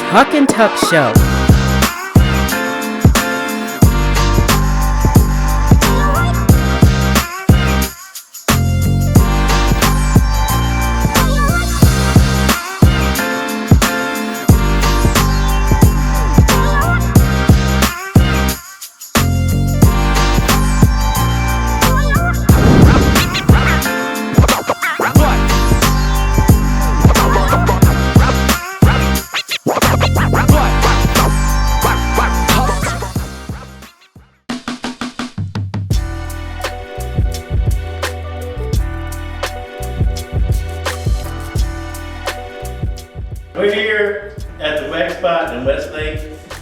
Tuck and Tuck Show. We're here at the Waxxpot in Westlake.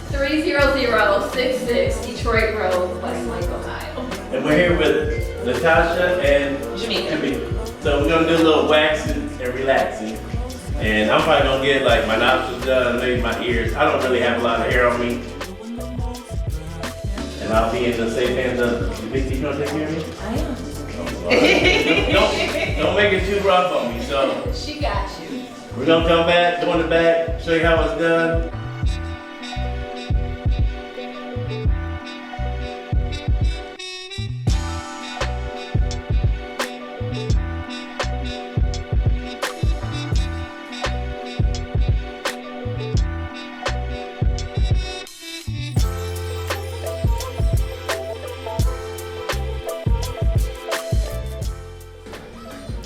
30066 Detroit Road, Westlake, Ohio. And we're here with Natashia and Jamaica. So we're gonna do a little waxing and relaxing. And I'm probably gonna get like my nostrils done, maybe my ears. I don't really have a lot of hair on me. And I'll be in the safe hands of you gonna take care of me? I am. Don't make it too rough on me. So She got you. we're gonna come back, go in the back, show you how it's done.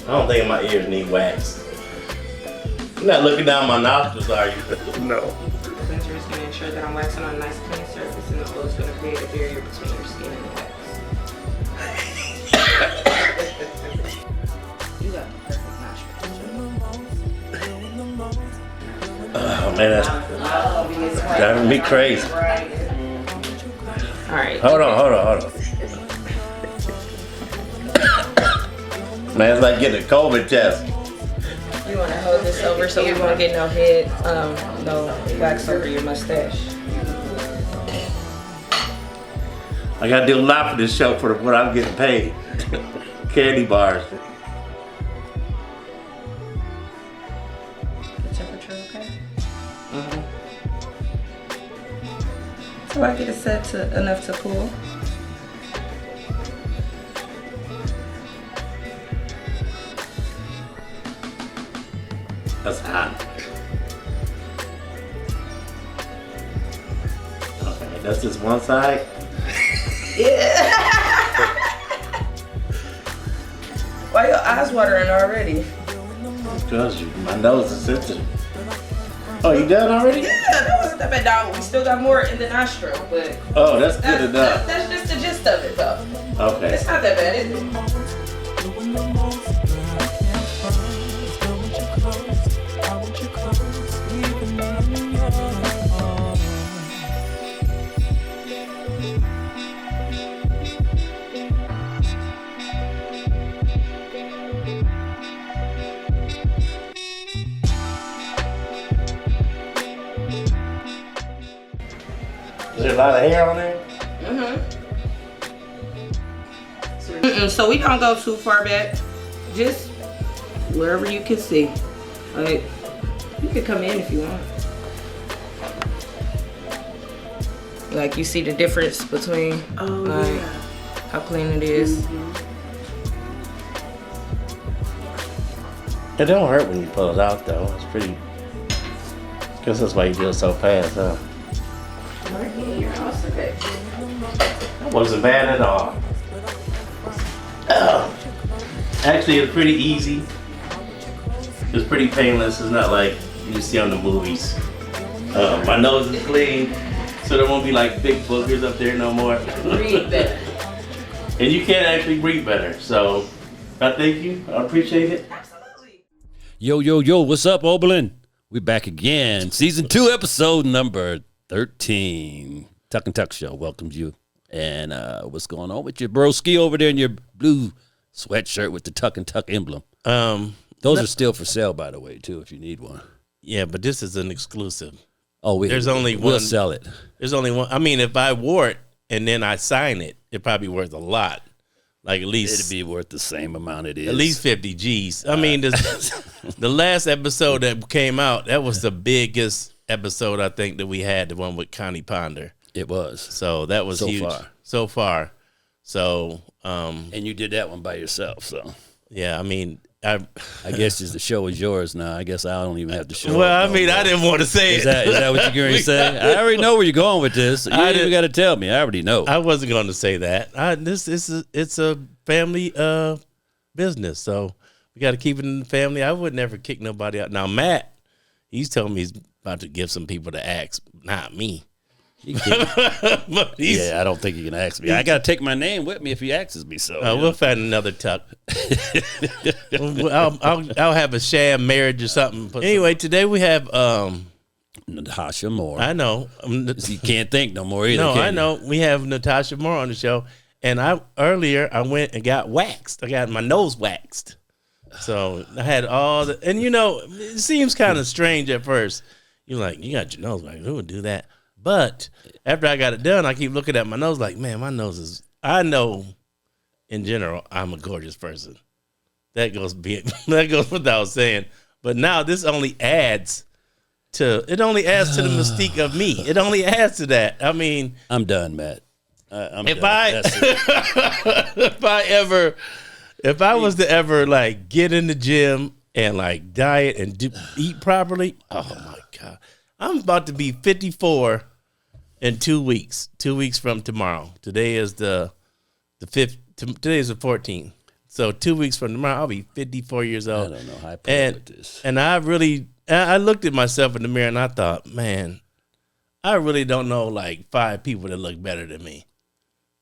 I don't think my ears need wax. You're not looking down my nostrils, are you? No. The cleanser is going to ensure that I'm waxing on a nice clean surface, and the oil is going to create a barrier between your skin and the wax. You got the perfect nostrils. Oh man, that's driving me crazy. All right. Hold on. Man, it's like getting a COVID test. You want to hold this over so we won't get no head, no wax over your mustache. I gotta do a lot for this show for what I'm getting paid. Candy bars. The temperature okay? So I get it set to enough to cool. That's hot. Okay, that's just one side. Yeah. Why your eyes watering already? Because my nose is sensitive. Oh, you done already? Yeah, that wasn't that bad. Now, we still got more in the nostril, but Oh, that's good enough. that's just the gist of it, though. Okay. It's not that bad, is it? Is there a lot of hair on there? So we don't go too far back. Just wherever you can see. Like, you can come in if you want. Like, you see the difference between how clean it is. It don't hurt when you pull it out though. It's pretty. Guess that's why you do it so fast, huh? That wasn't bad at all. Actually, it's pretty easy. It's pretty painless. It's not like you see on the movies. My nose is clean, so there won't be like big boogers up there no more. Breathe better. And you can actually breathe better. So I thank you. I appreciate it. Absolutely. Yo, what's up, Oberlin? We back again. Season 2, episode number 13. Tuck and Tuck Show welcomes you. And what's going on with your broski over there in your blue sweatshirt with the Tuck and Tuck emblem? Those are still for sale, by the way, too, if you need one. Yeah, but this is an exclusive. Oh, we'll sell it. There's only one. I mean, if I wore it and then I sign it, it'd probably be worth a lot. Like at least it'd be worth the same amount it is. At least 50 G's. I mean, the last episode that came out, that was the biggest episode I think that we had, the one with Connie Ponder. It was. So that was huge. So far. So and you did that one by yourself, so yeah, I mean I guess the show is yours now. I guess I don't even have to show well, up. I mean, I didn't want to say is it. Is that what you're going to say? I already know where you're going with this. You ain't even got to tell me. I already know. I wasn't going to say that. It's a family business, so we got to keep it in the family. I would never kick nobody out. Now, Matt, he's telling me he's about to give some people to ask, not me. Yeah, I don't think he can ask me. I got to take my name with me if he asks me. So we'll find another tuck. I'll have a sham marriage or something. Anyway, today we have Natashia Moore. I know you can't think no more either. No, I know we have Natashia Moore on the show, and I went and got waxed. I got my nose waxed, so I had all the. And it seems kind of strange at first. You're like, you got your nose waxed. Who would do that? But after I got it done, I keep looking at my nose like, man, my nose is. I know, in general, I'm a gorgeous person. That goes without saying. But now this only adds to the mystique of me. It only adds to that. I mean, I'm done, Matt. I'm if done. if I was to ever like get in the gym and like diet and eat properly, oh my God, I'm about to be 54 in 2 weeks. 2 weeks from tomorrow. Today is the 5th. Today is the 14th. So 2 weeks from tomorrow, I'll be 54 years old. I don't know how I put up with this. And I looked at myself in the mirror and I thought, man, I really don't know like 5 people that look better than me.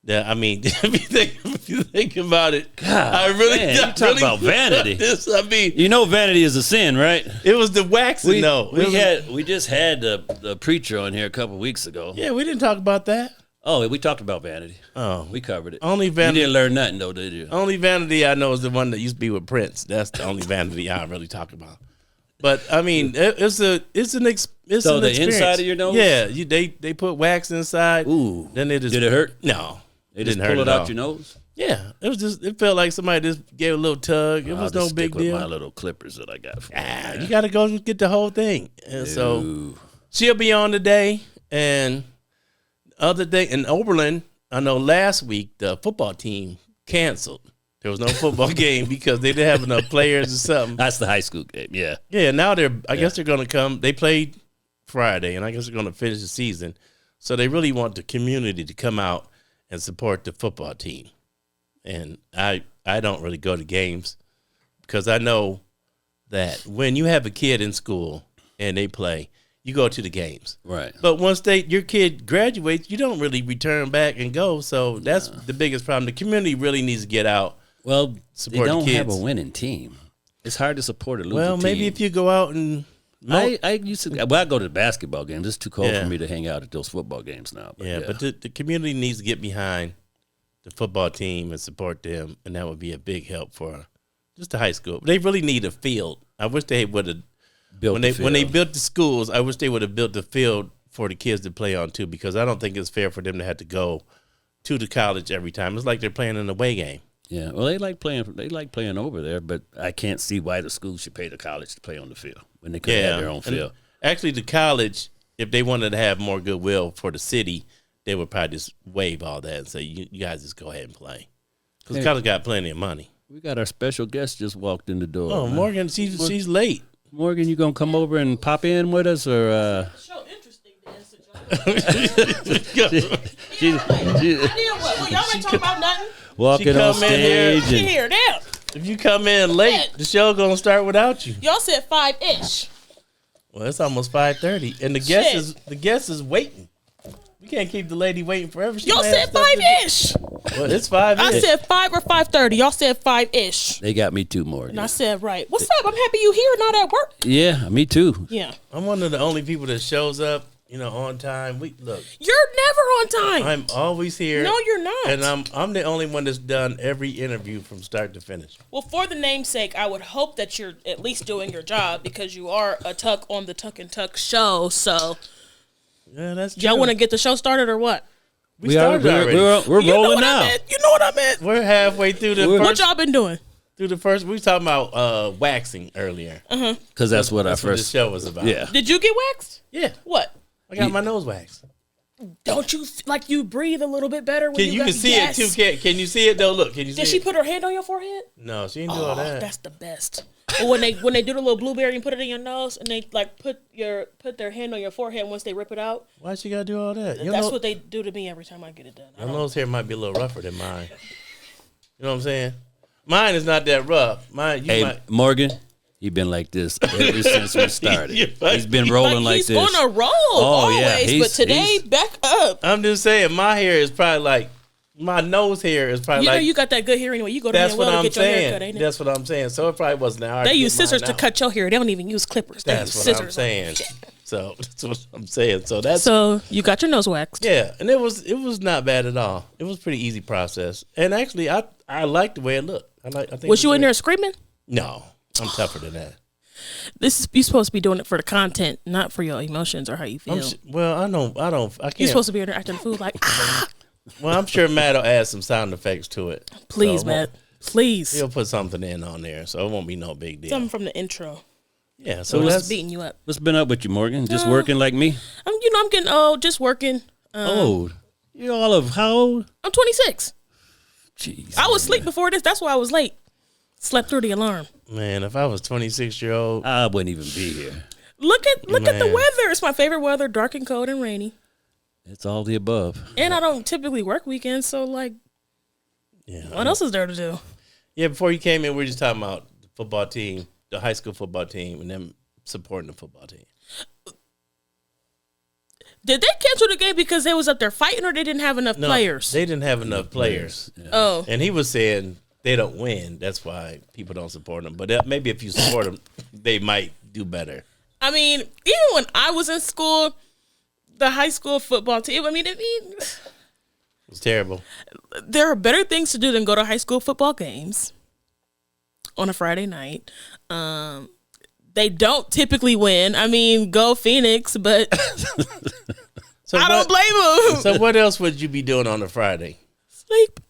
Yeah, I mean, if you think about it, God, I really man, you talk about vanity. I mean, vanity is a sin, right? it was the waxing though. We just had the preacher on here a couple weeks ago. Yeah, we didn't talk about that. Oh, we talked about vanity. Oh, we covered it. Only vanity. You didn't learn nothing though, did you? Only vanity I know is the one that used to be with Prince. That's the only vanity I really talk about. But I mean, it's an experience. Inside of your nose? Yeah, they put wax inside. Ooh. Then did it hurt? No, They didn't just hurt pull it at out all. your nose? Yeah, it felt like somebody just gave a little tug. It was no big deal. With my little clippers that I got. You got to go get the whole thing. And so she'll be on today. And other day in Oberlin, I know last week the football team canceled. There was no football game because they didn't have enough players or something. That's the high school game, yeah. Yeah, now I guess they're going to come. They played Friday, and I guess they're going to finish the season. So they really want the community to come out and support the football team. And I don't really go to games because I know that when you have a kid in school and they play, you go to the games. Right. But once your kid graduates, you don't really return back and go. So that's the biggest problem. The community really needs to get out. Well, support they don't the have kids. a winning team. It's hard to support a losing team. Well, maybe if you go out and I used to. Well, I go to the basketball games. It's too cold for me to hang out at those football games now. But the community needs to get behind the football team and support them, and that would be a big help for just the high school. They really need a field. I wish they would have when they built the schools. I wish they would have built the field for the kids to play on too, because I don't think it's fair for them to have to go to the college every time. It's like they're playing an away game. Yeah, well, they like playing over there, but I can't see why the school should pay the college to play on the field when they could have their own field. Actually, the college, if they wanted to have more goodwill for the city, they would probably just waive all that and say, you guys just go ahead and play. Because the college got plenty of money. We got our special guest just walked in the door. Oh, man. Morgan, she's late. Morgan, you going to come over and pop in with us? Or Show interesting dance, she, y'all ain't talking about nothing. Walking on stage. I hear that. If you come in late, the show going to start without you. Y'all said 5-ish. Well, it's almost 5:30, and the guest is waiting. We can't keep the lady waiting forever. Y'all said 5-ish. Well, it's 5-ish. I said 5 or 5:30. Y'all said 5-ish. They got me too, Morgan. And I said, right. What's up? I'm happy you here, not at work. Yeah, me too. Yeah. I'm one of the only people that shows up, on time. Look. You're never on time. I'm always here. No, you're not. And I'm the only one that's done every interview from start to finish. Well, for the namesake, I would hope that you're at least doing your job because you are a Tuck on the Tuck and Tuck show. So, yeah, that's true. y'all want to get the show started or what? We started already. We're rolling now. You know what I meant. We're halfway through the What y'all been doing? through the first. We were talking about waxing earlier. Because that's what That's our what first the show was about. Yeah. Did you get waxed? Yeah. What? I got my nose waxed. Don't you like you breathe a little bit better when You got can see gas? it too. Can you see it though? Look, can you see Did she it? put her hand on your forehead? No, she didn't do all that. That's the best. Or when they do the little blueberry and put it in your nose, and they like put their hand on your forehead once they rip it out. Why she gotta do all that? That's what they do to me every time I get it done. Your nose hair might be a little rougher than mine. You know what I'm saying? Mine is not that rough. Mine, Morgan, you've been like this ever since we started. He's been rolling like he's this. on a roll always, but today back up. I'm just saying, my hair is probably like my nose hair is probably You know like. you got that good hair anyway. You go to That's what Manuel I'm to get your hair cut, saying. ain't it? That's what I'm saying. So it probably wasn't that hard. They to use get mine scissors to out. cut your hair. They don't even use clippers. They That's use what scissors. I'm saying. So that's what I'm saying. So that's So you got your nose waxed. yeah, and it was not bad at all. It was a pretty easy process, and actually I liked the way it looked. I think Was you in there screaming? No, I'm tougher than that. You're supposed to be doing it for the content, not for your emotions or how you feel. Well, I can't. You're supposed to be in there acting the fool like, Well, I'm sure Matt will add some sound effects to it. please, So Matt, please. He'll put something in on there, so it won't be no big deal. Something from the intro. Yeah, so What's that's beating you up? What's been up with you, Morgan? Just working like me? I'm getting old, just working. Old. You're all of how old? I'm 26. Jeez. I was asleep before this. That's why I was late. Slept through the alarm. man. If I was 26-year-old, I wouldn't even be here. Look at the Man. weather. It's my favorite weather, dark and cold and rainy. It's all the above. And I don't typically work weekends, so like, yeah, what else is there to do? yeah. Before you came in, we were just talking about the football team, the high school football team, and them supporting the football team. Did they cancel the game because they was up there fighting, or they didn't have enough No, players? They didn't have enough players. Yeah. Oh, And he was saying they don't win. That's why people don't support them. But maybe if you support them, they might do better. I mean, even when I was in school, the high school football team. It's terrible. There are better things to do than go to high school football games on a Friday night. They don't typically win. I mean, go Phoenix, but So I don't blame them. So what else would you be doing on a Friday? Sleep.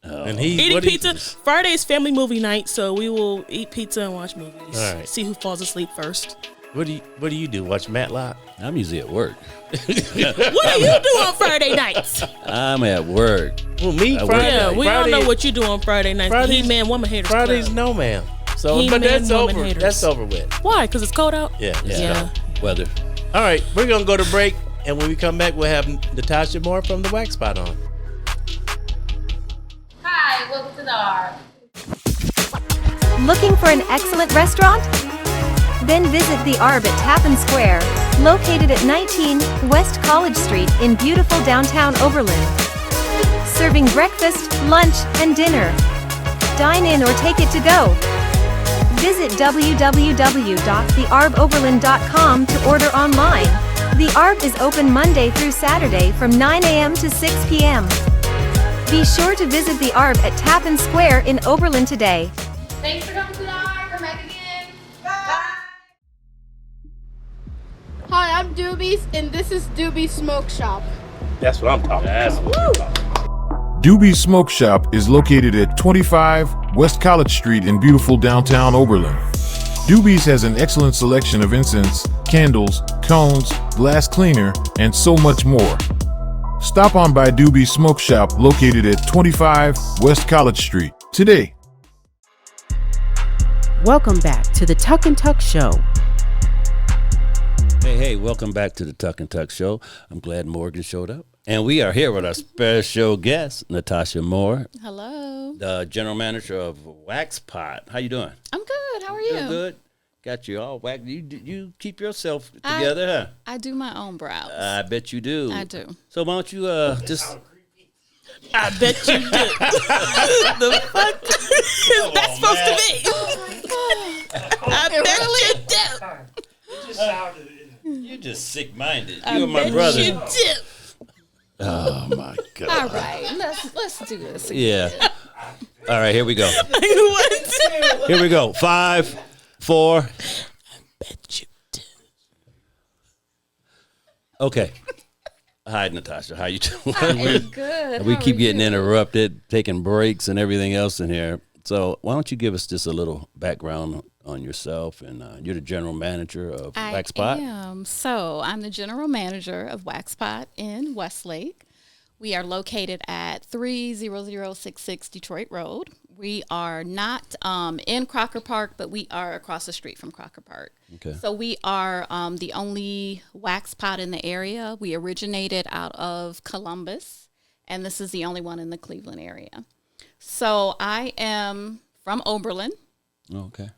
And Eating pizza. Friday is family movie night, so we will eat pizza and watch movies. All right. See who falls asleep first. What do you do? Watch Matlock? I'm usually at work. What do you do on Friday nights? I'm at work. Well, me I Friday. Yeah, we all know what you do on Friday nights. Fridays- He-Man, woman haters. Fridays, Club. no ma'am. So, He-Man, but that's woman over. haters. That's over with. Why? Because it's cold out? Yeah. Yeah. Weather. All right, we're gonna go to break, and when we come back, we'll have Natashia Moore from the Waxxpot on. Hi, welcome to the ARB. Looking for an excellent restaurant? Then visit the ARB at Tappan Square, located at 19 West College Street in beautiful downtown Oberlin. Serving breakfast, lunch, and dinner. Dine in or take it to go. Visit www.thearboberlin.com to order online. The ARB is open Monday through Saturday from 9 a.m. to 6 p.m. Be sure to visit the ARB at Tappan Square in Oberlin today. Thanks for coming to the ARB. Come back again. Bye. Hi, I'm Doobies, and this is Doobies Smoke Shop. That's what I'm talking about. Doobies Smoke Shop is located at 25 West College Street in beautiful downtown Oberlin. Doobies has an excellent selection of incense, candles, cones, glass cleaner, and so much more. Stop on by Doobies Smoke Shop located at 25 West College Street today. Welcome back to the Tuck and Tuck Show. Hey, welcome back to the Tuck and Tuck Show. I'm glad Morgan showed up. And we are here with our special guest, Natashia Moore, Hello. the general manager of Waxxpot. How you doing? I'm good. How are you? Doing good. Got you all whacked. You keep yourself together, huh? I do my own brows. I bet you do. I do. So why don't you just... I bet you do. The fuck is that supposed to be? I bet you do. You're just sick-minded. I You're my bet brother. You do. Oh, my God. All right. Let's do this. Yeah. All right, here we go. What? Here we go. 5, 4. Bet you do. Okay. Hi, Natasha. How you doing? I'm good. We How keep are getting you? interrupted, taking breaks and everything else in here. So why don't you give us just a little background on yourself? And you're the general manager of Waxxpot. I am. So I'm the general manager of Waxxpot in Westlake. We are located at 30066 Detroit Road. We are not in Crocker Park, but we are across the street from Crocker Park. Okay. So we are the only Waxxpot in the area. We originated out of Columbus, and this is the only one in the Cleveland area. So I am from Oberlin. Okay.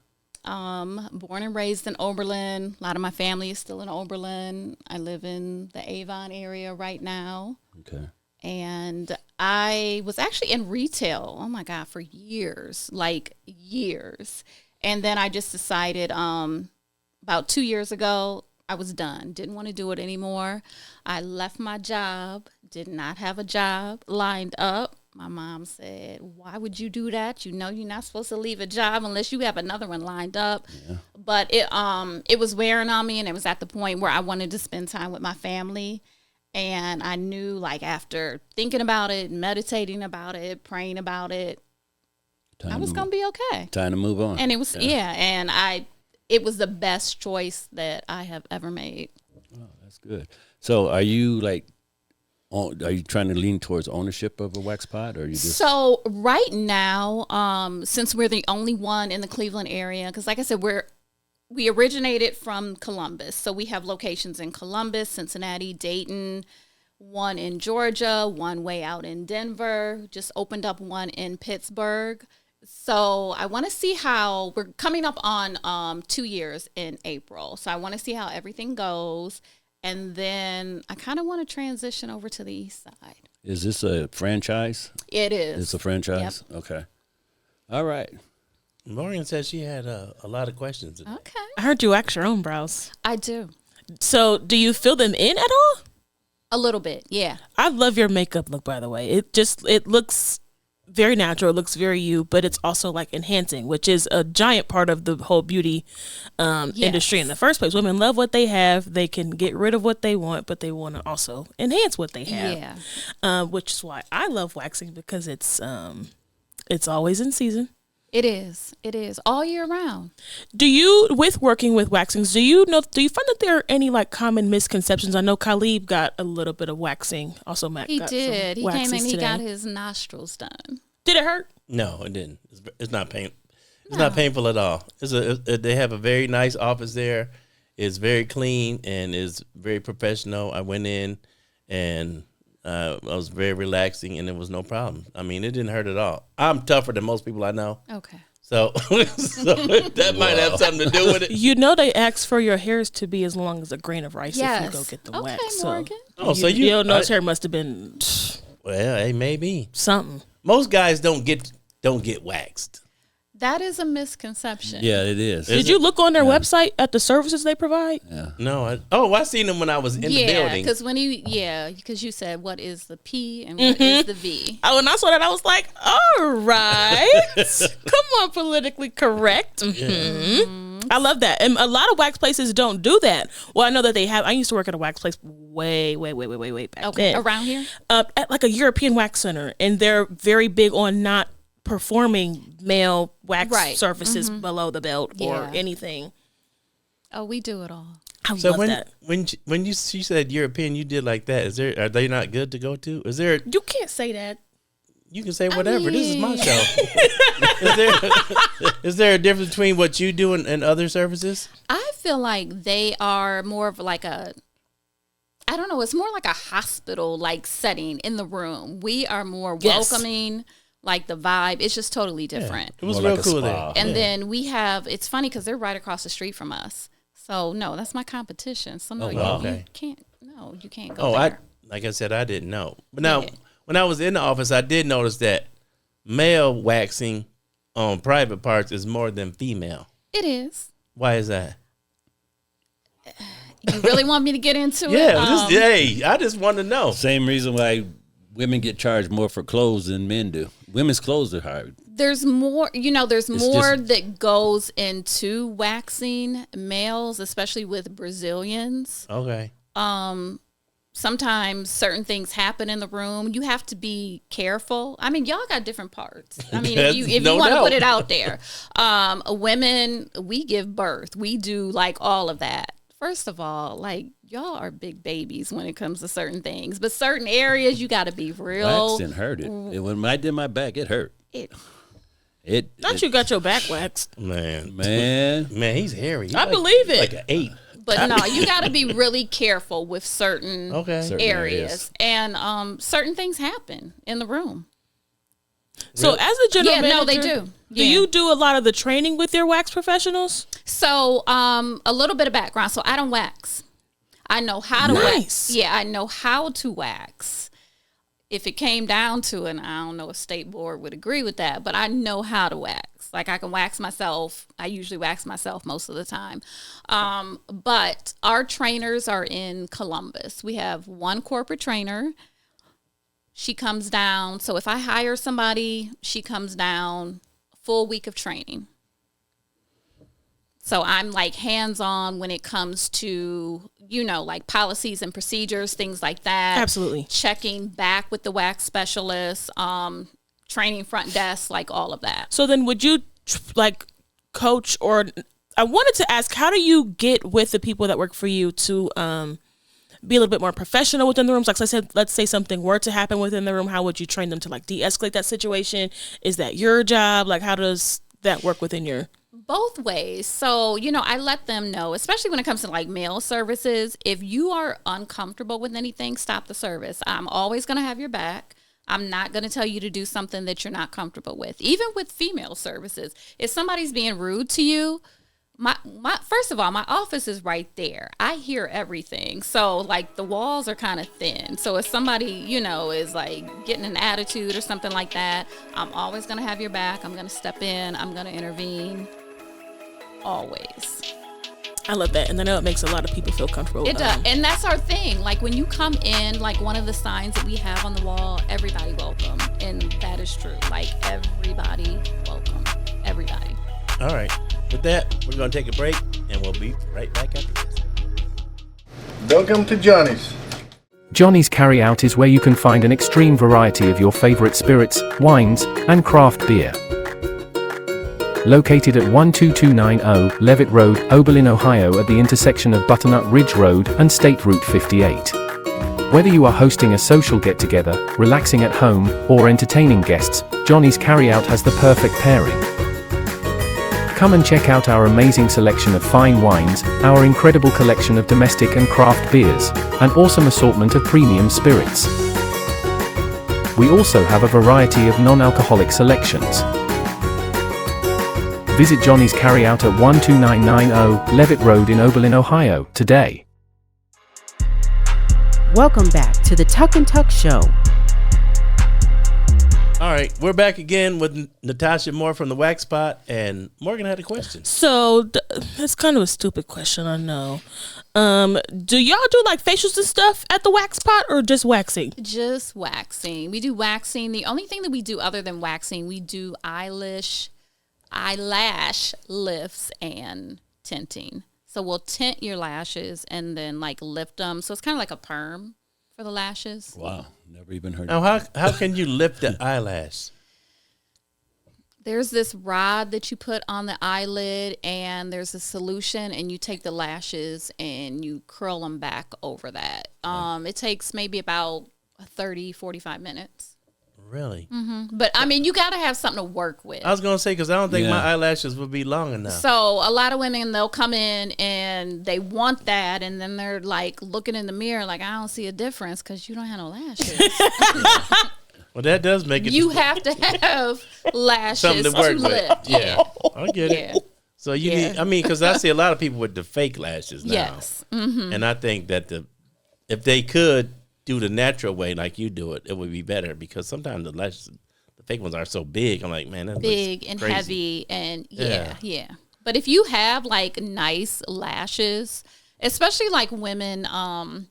Born and raised in Oberlin. A lot of my family is still in Oberlin. I live in the Avon area right now. Okay. And I was actually in retail, oh my God, for years, like years. And then I just decided about 2 years ago, I was done. Didn't want to do it anymore. I left my job, did not have a job lined up. My mom said, why would you do that? You know you're not supposed to leave a job unless you have another one lined up. Yeah. But it was wearing on me, and it was at the point where I wanted to spend time with my family. And I knew, like, after thinking about it, meditating about it, praying about it, I was going to be okay. Time to move on. And it was, and it was the best choice that I have ever made. Oh, that's good. So are you trying to lean towards ownership of a Waxxpot, or you just? So right now, since we're the only one in the Cleveland area, because like I said, we originated from Columbus. So we have locations in Columbus, Cincinnati, Dayton, one in Georgia, one way out in Denver, just opened up one in Pittsburgh. So I want to see how we're coming up on 2 years in April. So I want to see how everything goes. And then I kind of want to transition over to the east side. Is this a franchise? It is. It's a franchise? Yep. Okay. All right. Morgan said she had a lot of questions today. Okay. I heard you wax your own brows. I do. So do you fill them in at all? A little bit, yeah. I love your makeup look, by the way. It looks very natural. It looks very you, but it's also like enhancing, which is a giant part of the whole beauty industry in the first place. Women love what they have. They can get rid of what they want, but they want to also enhance what they have. Yeah. Which is why I love waxing, because it's always in season. It is. It is all year round. Do you, with working with waxings, do you find that there are any like common misconceptions? I know Khalib got a little bit of waxing. Also, Matt He got did. Some He came in. He today. got his nostrils done. Did it hurt? No, it didn't. It's not pain. It's not painful at all. They have a very nice office there. It's very clean and is very professional. I went in and I was very relaxing, and there was no problem. I mean, it didn't hurt at all. I'm tougher than most people I know. Okay. So that might have something to do with it. You know they ask for your hairs to be as long as a grain of rice if you go get the wax. Morgan. So your nose hair must have been well, hey, maybe something. Most guys don't get waxed. That is a misconception. Yeah, it is. Did you look on their website at the services they provide? Yeah. No. I seen them when I was in the building. Because you said what is the P and what is the V. Oh, when I saw that, I was like, all right, come on, politically correct. Mm-hmm. I love that, and a lot of wax places don't do that. Well, I know that they have. I used to work at a wax place way back then. Around here, at like a European wax center, and they're very big on not performing male wax surfaces below the belt or anything. Oh, we do it all. I love that. When she said European, you did like that. Are they not good to go to? Is there? You can't say that. You can say whatever. This is my show. Is there a difference between what you do and other services? I feel like they are more of like I don't know. It's more like a hospital like setting in the room. We are more welcoming. Like the vibe, it's just totally different. It was real cool there. And then we have, it's funny because they're right across the street from us. So no, that's my competition. So no, you can't go there. Like I said, I didn't know. But now, when I was in the office, I did notice that male waxing on private parts is more than female. It is. Why is that? You really want me to get into it? Yeah, I just want to know. Same reason why women get charged more for clothes than men do. Women's clothes are hard. There's more, that goes into waxing males, especially with Brazilians. Okay. sometimes certain things happen in the room. You have to be careful. I mean, y'all got different parts. I mean, if you want to put it out there, women, we give birth. We do like all of that. First of all, like, y'all are big babies when it comes to certain things, but certain areas you got to be real. Waxed and hurt it. When I did my back, it hurt. Not you got your back waxed. Man, he's hairy. I believe it. Like an 8. But no, you got to be really careful with certain areas. And certain things happen in the room. So as a general manager, no, they do. Do you do a lot of the training with your wax professionals? So a little bit of background. So I don't wax. I know how to wax. Yeah, I know how to wax. If it came down to it, I don't know if state board would agree with that, but I know how to wax. Like, I can wax myself. I usually wax myself most of the time. But our trainers are in Columbus. We have one corporate trainer. She comes down. So if I hire somebody, she comes down, full week of training. So I'm like hands-on when it comes to, like policies and procedures, things like that. Absolutely. Checking back with the wax specialist, training front desk, like all of that. So then would you coach, or I wanted to ask, how do you get with the people that work for you to be a little bit more professional within the rooms? Like I said, let's say something were to happen within the room. How would you train them to de-escalate that situation? Is that your job? Like, how does that work within your... Both ways. So, I let them know, especially when it comes to mail services, if you are uncomfortable with anything, stop the service. I'm always going to have your back. I'm not going to tell you to do something that you're not comfortable with. Even with female services, if somebody's being rude to you, first of all, my office is right there. I hear everything. So the walls are kind of thin. So if somebody, is getting an attitude or something like that, I'm always going to have your back. I'm going to step in. I'm going to intervene. Always. I love that. And I know it makes a lot of people feel comfortable. It does. And that's our thing. When you come in, one of the signs that we have on the wall, everybody welcome. And that is true. Everybody welcome. Everybody. All right. With that, we're going to take a break, and we'll be right back after this. Welcome to Johnny's. Johnny's Carry Out is where you can find an extreme variety of your favorite spirits, wines, and craft beer. Located at 12290 Levitt Road, Oberlin, Ohio, at the intersection of Butternut Ridge Road and State Route 58. Whether you are hosting a social get-together, relaxing at home, or entertaining guests, Johnny's Carry Out has the perfect pairing. Come and check out our amazing selection of fine wines, our incredible collection of domestic and craft beers, and awesome assortment of premium spirits. We also have a variety of non-alcoholic selections. Visit Johnny's Carry Out at 12990 Levitt Road in Oberlin, Ohio, today. Welcome back to the Tuck and Tuck Show. All right, we're back again with Natashia Moore from the Waxxpot, and Morgan had a question. So it's kind of a stupid question, I know. Do y'all do facials and stuff at the Waxxpot, or just waxing? Just waxing. We do waxing. The only thing that we do other than waxing, we do eyelash lifts and tinting. So we'll tint your lashes and then lift them. So it's kind of like a perm for the lashes. Wow, never even heard now, of how can you lift the eyelash? There's this rod that you put on the eyelid, and there's a solution, and you take the lashes and you curl them back over that. It takes maybe about 30, 45 minutes. Really? Mm-hmm. But I mean, you got to have something to work with. I was going to say, because I don't think my eyelashes would be long enough. So a lot of women, they'll come in and they want that, and then they're looking in the mirror I don't see a difference because you don't have no lashes. Well, that does make it. You have to have lashes something to work with. lift. Yeah, I get it. So you need, because I see a lot of people with the fake lashes now. Yes. Mm-hmm. And I think that if they could do the natural way like you do it, it would be better, because sometimes the lashes, the fake ones, are so big. I'm like, man, that's big and crazy. Heavy, and yeah. But if you have nice lashes, especially women, and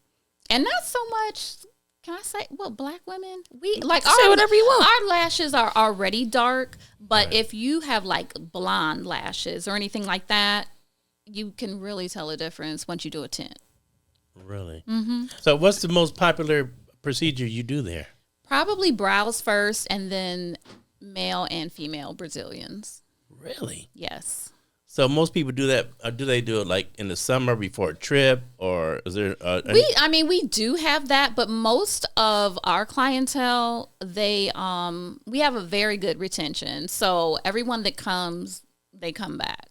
not so much. Can I say black women? We say whatever you want. Our lashes are already dark, but if you have blonde lashes or anything like that, you can really tell a difference once you do a tint. Really? Mm-hmm. So what's the most popular procedure you do there? Probably brows first, and then male and female Brazilians. Really? Yes. So most people do that. Do they do it like in the summer before a trip, or is there? We do have that, but most of our clientele, we have a very good retention. So everyone that comes, they come back.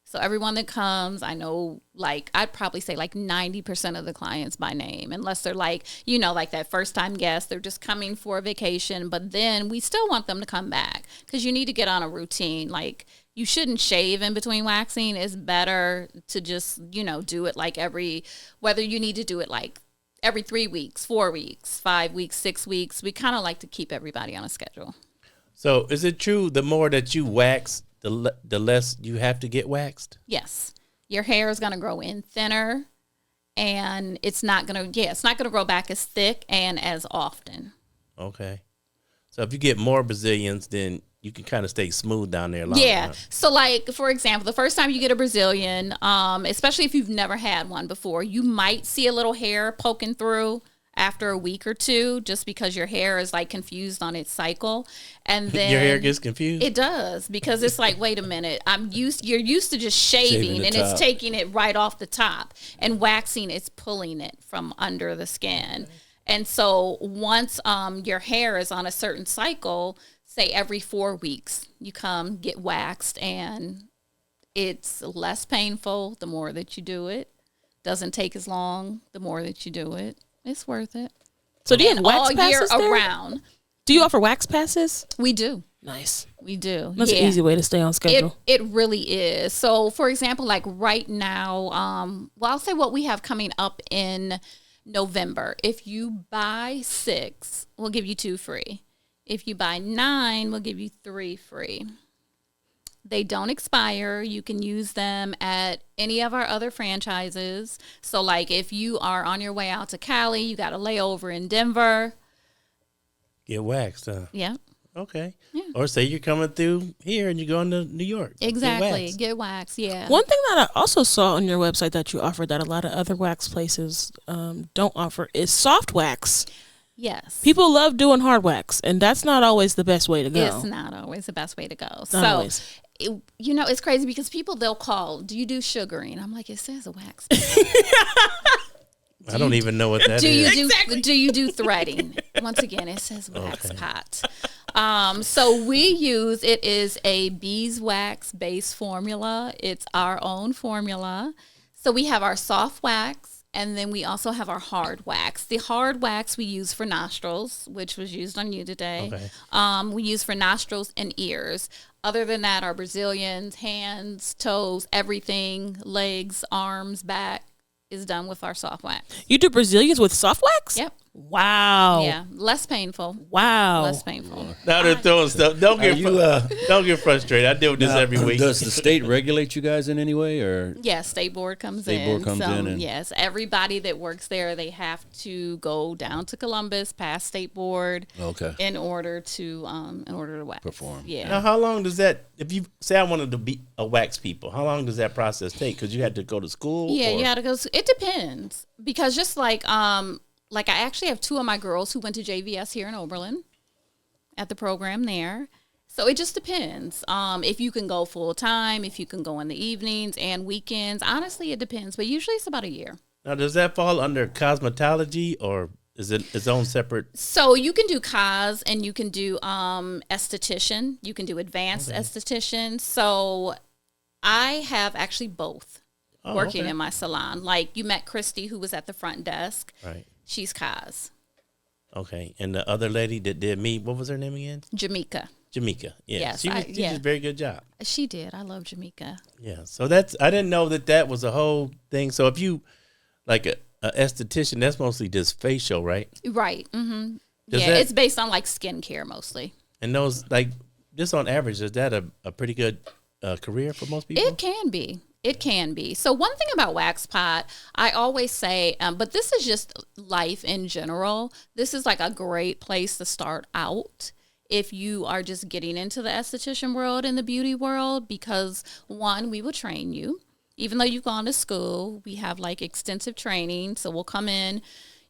So everyone that comes, I know, like, I'd probably say like 90% of the clients by name, unless they're like, like that first time guest, they're just coming for a vacation. But then we still want them to come back because you need to get on a routine. Like, you shouldn't shave in between waxing. It's better to just, do it like whether you need to do it like every 3 weeks, 4 weeks, 5 weeks, 6 weeks. We kind of like to keep everybody on a schedule. So is it true the more that you wax, the less you have to get waxed? Yes. Your hair is going to grow in thinner, and it's not going to grow back as thick and as often. Okay. So if you get more Brazilians, then you can kind of stay smooth down there longer. Yeah. So, like, for example, the first time you get a Brazilian, especially if you've never had one before, you might see a little hair poking through after a week or two, just because your hair is like confused on its cycle. And then your hair gets confused? It does, because it's like, wait a minute, you're used to just shaving and it's taking it right off the top, and waxing is pulling it from under the skin. And so once your hair is on a certain cycle, say every 4 weeks, you come get waxed, and it's less painful the more that you do it. Doesn't take as long the more that you do it. It's worth it. So do you have wax all passes year there? around? Do you offer wax passes? We do. Nice. We do. That's an easy way to stay on schedule. It really is. So, for example, like right now, I'll say what we have coming up in November. If you buy 6, we'll give you 2 free. If you buy 9, we'll give you 3 free. They don't expire. You can use them at any of our other franchises. So, like, if you are on your way out to Cali, you got a layover in Denver. Get waxed, huh? Yeah. Okay. Yeah. Or say you're coming through here and you're going to New York. Exactly. Get waxed, yeah. One thing that I also saw on your website that you offer that a lot of other wax places don't offer is soft wax. Yes. People love doing hard wax, and that's not always the best way to go. It's not always the best way to go. It's crazy because they'll call, do you do sugaring? I'm like, it says a wax. I don't even know what that is. Do you do threading? Once again, it says Waxxpot. So we use, it is a beeswax based formula. It's our own formula. So we have our soft wax, and then we also have our hard wax. The hard wax we use for nostrils, which was used on you today. Okay. We use for nostrils and ears. Other than that, our Brazilians, hands, toes, everything, legs, arms, back, is done with our soft wax. You do Brazilians with soft wax? Yep. Wow. Yeah, less painful. Wow. Less painful. Now they're throwing stuff. Don't get frustrated. I deal with this every week. Does the state regulate you guys in any way, or? Yeah, State Board comes in. State Board comes in. And yes, everybody that works there, they have to go down to Columbus, past State Board, in order to wax. Perform. Yeah. Now, how long does that? If you say I wanted to be a wax people, how long does that process take? Because you had to go to school. Yeah, you had to go. It depends, because just like I actually have 2 of my girls who went to JVS here in Oberlin at the program there. So it just depends. If you can go full time, if you can go in the evenings and weekends. Honestly, it depends. But usually it's about a year. Now, does that fall under cosmetology, or is it its own separate? So you can do cos, and you can do esthetician. You can do advanced esthetician. So I have actually both working in my salon. Like, you met Christy, who was at the front desk. Right. She's cos. Okay. And the other lady that did me, what was her name again? Jamaica. Yeah. Yes, She did a very good job. She did. I love Jamaica. Yeah. So I didn't know that was a whole thing. So if you, like a esthetician, that's mostly just facial, right? Right. Mm-hmm. Yeah, it's based on like skincare mostly. And those, like, just on average, is that a pretty good career for most people? It can be. It can be. So one thing about Waxxpot, I always say, but this is just life in general. This is like a great place to start out if you are just getting into the esthetician world and the beauty world, because 1, we will train you. even though you've gone to school, we have like extensive training. So you'll come in,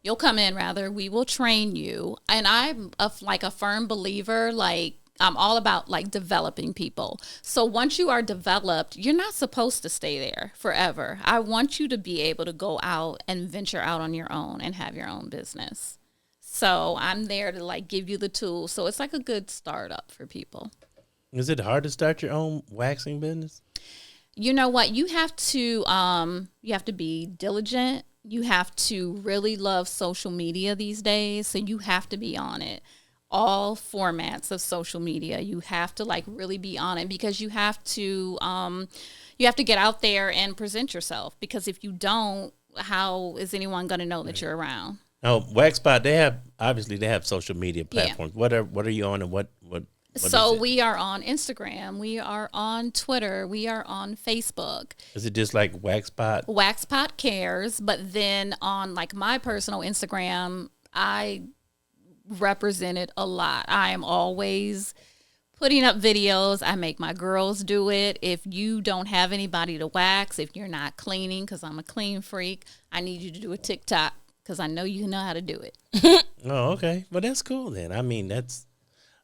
we will train you. And I'm a firm believer, like I'm all about like developing people. So once you are developed, you're not supposed to stay there forever. I want you to be able to go out and venture out on your own and have your own business. So I'm there to like give you the tools. So it's like a good startup for people. Is it hard to start your own waxing business? You know what? You have to be diligent. You have to really love social media these days. So you have to be on it. All formats of social media, you have to like really be on it, because you have to get out there and present yourself, because if you don't, how is anyone going to know that you're around? Now, Waxxpot, they have social media platforms. Yeah. What are you on, and what so we are on Instagram, we are on Twitter, we are on Facebook. Is it just like Waxxpot? Waxxpot Cares, but then on like my personal Instagram, I represent it a lot. I am always putting up videos. I make my girls do it. If you don't have anybody to wax, if you're not cleaning, because I'm a clean freak, I need you to do a TikTok, because I know you know how to do it. Oh, okay. Well, that's cool then. I mean, that's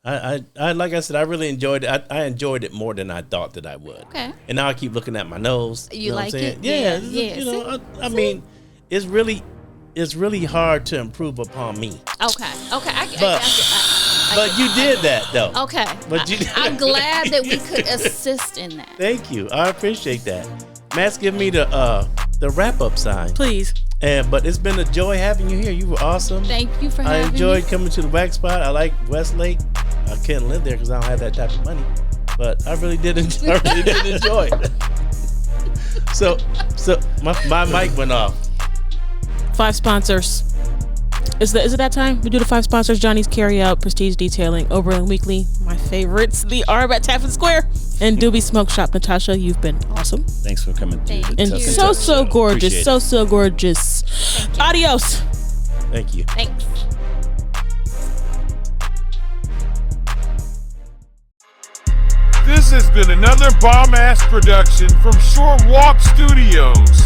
I like I said, I really enjoyed it. I enjoyed it more than I thought that I would. Okay. And now I keep looking at my nose. You know like what I'm it? Yeah. Yeah. You know, I mean, it's really hard to improve upon me. Okay. But you did that though. Okay. But I'm glad that we could assist in that. Thank you. I appreciate that. Matt's giving me the wrap up sign. Please. But it's been a joy having you here. You were awesome. Thank you for having me. I enjoyed coming to the Waxxpot. I like Westlake. I can't live there because I don't have that type of money. But I really did enjoy it. So my mic went off. 5 sponsors. Is it that time? We do the 5 sponsors: Johnny's Carryout, Prestige Detailing, Oberlin Weekly, my favorites, the Arb at Tappan Square, and Doobies Smoke Shop. Natasha, you've been awesome. Thanks for coming through. And so gorgeous. So gorgeous. Adios. Thank you. Thanks. This has been another bomb-ass production from Short Walk Studios.